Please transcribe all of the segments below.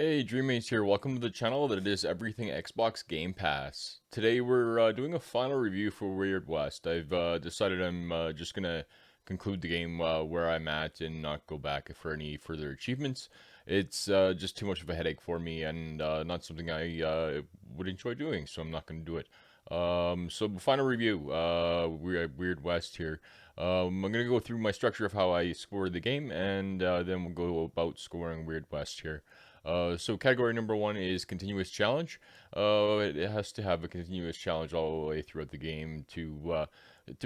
Hey, Dreammates here. Welcome to the channel that is everything Xbox Game Pass. Today we're doing a final review for Weird West. I've decided I'm just gonna conclude the game where I'm at and not go back for any further achievements. It's just too much of a headache for me and not something I would enjoy doing, so I'm not gonna do it. So final review, Weird West here. I'm gonna go through my structure of how I scored the game, and then we'll go about scoring Weird West here. So category number one is continuous challenge. It has to have a continuous challenge all the way throughout the game to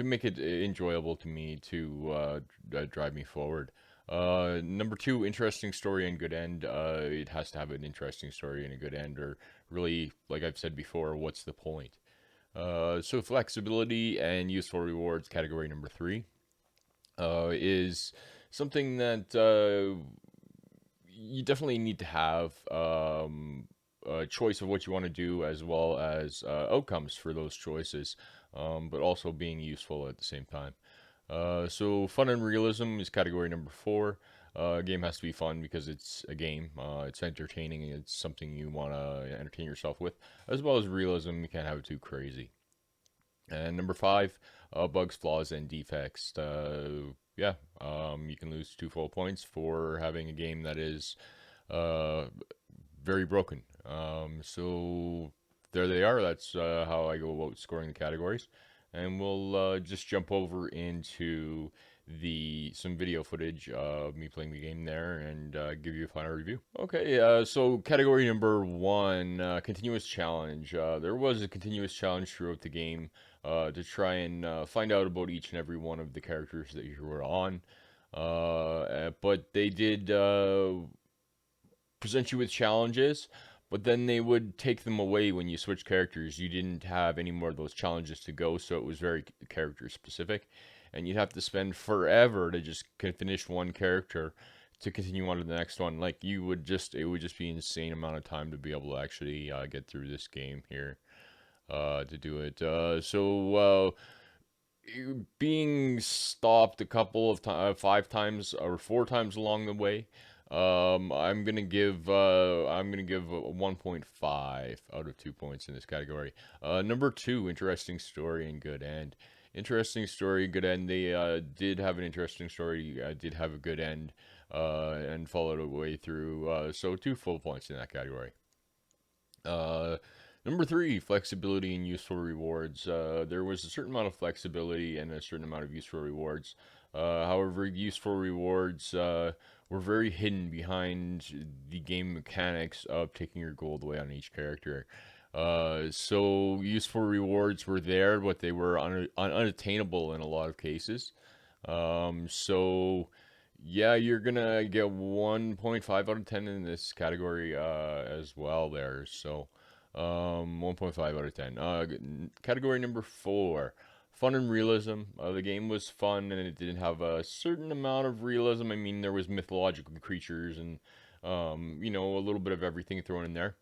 make it enjoyable to me to drive me forward. Number two, interesting story and good end. It has to have an interesting story and a good end, or really, like I've said before, what's the point? So flexibility and useful rewards, category number three, is something that you definitely need to have a choice of what you want to do as well as outcomes for those choices, but also being useful at the same time. So fun and realism is category number four. A game has to be fun because it's a game. It's entertaining and it's something you want to entertain yourself with, as well as realism. You can't have it too crazy. And number five, bugs, flaws, and defects. Yeah, you can lose 2 full points for having a game that is uh, very broken. So there they are. That's how I go about scoring the categories. And we'll just jump over into the some video footage of me playing the game there and give you a final review. Okay, so category number one, continuous challenge. There was a continuous challenge throughout the game to try and find out about each and every one of the characters that you were on. But they did present you with challenges, but then they would take them away when you switch characters. You didn't have any more of those challenges to go, so it was very character specific, and you'd have to spend forever to just finish one character to continue on to the next one. Like it would just be an insane amount of time to be able to actually get through this game here to do it. Being stopped a couple of times, 5 times or 4 times along the way, I'm gonna give a 1.5 out of 2 points in this category. Number two, interesting story and good end. Interesting story, good end. They did have an interesting story. Did have a good end, and followed a way through. So 2 full points in that category. Uh, Number three, flexibility and useful rewards. There was a certain amount of flexibility and a certain amount of useful rewards. However, useful rewards were very hidden behind the game mechanics of taking your gold away on each character. So useful rewards were there, but they were unattainable in a lot of cases. So yeah, you're gonna get 1.5 out of 10 in this category as well there. So 1.5 out of 10. Category number four, fun and realism. The game was fun and it didn't have a certain amount of realism. I mean, there was mythological creatures and a little bit of everything thrown in there.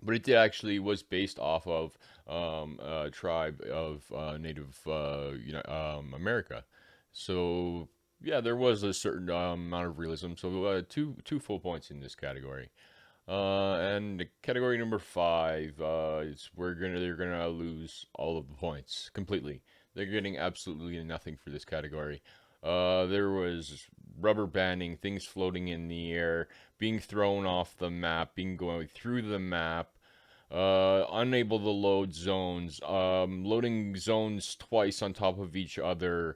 But it did actually was based off of a tribe of Native America. So yeah, there was a certain amount of realism. So two full points in this category. And category number five is they're gonna lose all of the points completely. They're getting absolutely nothing for this category. There was rubber banding, things floating in the air, being thrown off the map, being going through the map, unable to load zones, loading zones twice on top of each other.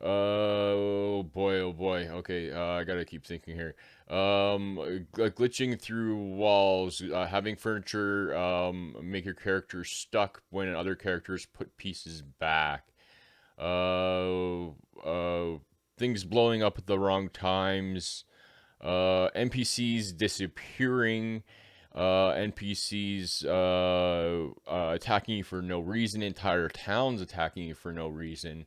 Oh boy, oh boy. Okay, I gotta keep thinking here. Glitching through walls, having furniture make your character stuck when other characters put pieces back. Uh, uh, Things blowing up at the wrong times. NPCs disappearing. NPCs attacking you for no reason. Entire towns attacking you for no reason.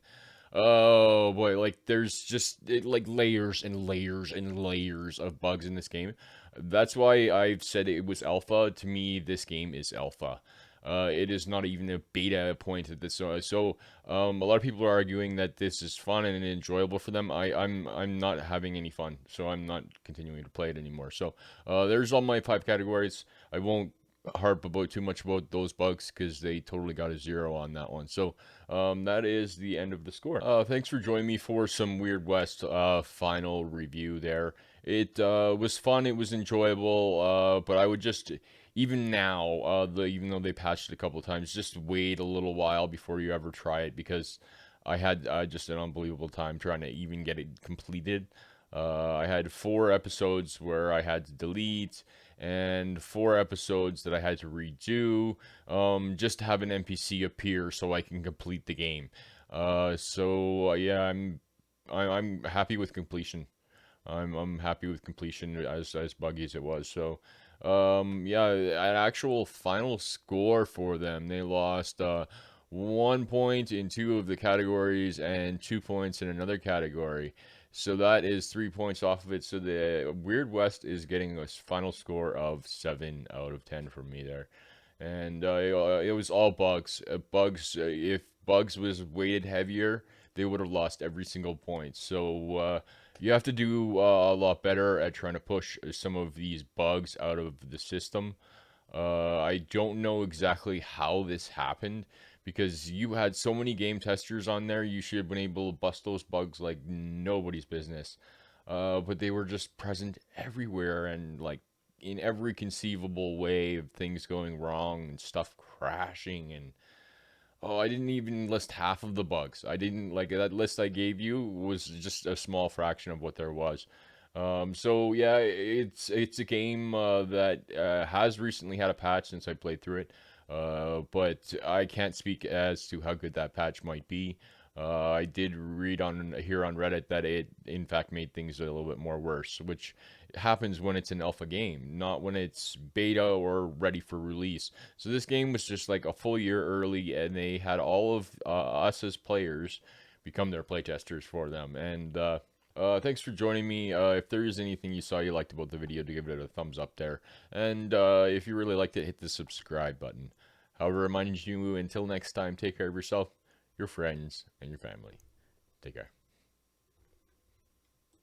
Oh boy, like there's just like layers and layers and layers of bugs in this game. That's why I've said it was alpha. To me, this game is alpha. It is not even a beta point at this. A lot of people are arguing that this is fun and enjoyable for them. I'm not having any fun, so I'm not continuing to play it anymore. So there's all my 5 categories. I won't harp about too much about those bugs because they totally got a 0 on that one. So that is the end of the score. Thanks for joining me for some Weird West final review there. It was fun, it was enjoyable, but I would just, even now, even though they patched it a couple of times, just wait a little while before you ever try it, because I had just an unbelievable time trying to even get it completed. I had 4 episodes where I had to delete, and 4 episodes that I had to redo, just to have an NPC appear so I can complete the game. Yeah, I'm happy with completion. I'm happy with completion as buggy as it was. So yeah, an actual final score for them, they lost 1 point in 2 of the categories and 2 points in another category. So that is 3 points off of it. So the Weird West is getting a final score of 7 out of 10 from me there. And it was all bugs. If bugs was weighted heavier, they would have lost every single point. So you have to do a lot better at trying to push some of these bugs out of the system. I don't know exactly how this happened, because you had so many game testers on there. You should have been able to bust those bugs like nobody's business. But they were just present everywhere, and like in every conceivable way of things going wrong and stuff crashing. And oh, I didn't even list half of the bugs. I didn't, like, that list I gave you was just a small fraction of what there was. So yeah, it's a game that has recently had a patch since I played through it. But I can't speak as to how good that patch might be. I did read on here on Reddit that it in fact made things a little bit more worse, which happens when it's an alpha game, not when it's beta or ready for release. So this game was just like a full year early, and they had all of us as players become their playtesters for them. And thanks for joining me. If there is anything you saw you liked about the video, to give it a thumbs up there. And if you really liked it, hit the subscribe button. However, reminding you, until next time, take care of yourself, your friends, and your family. Take care.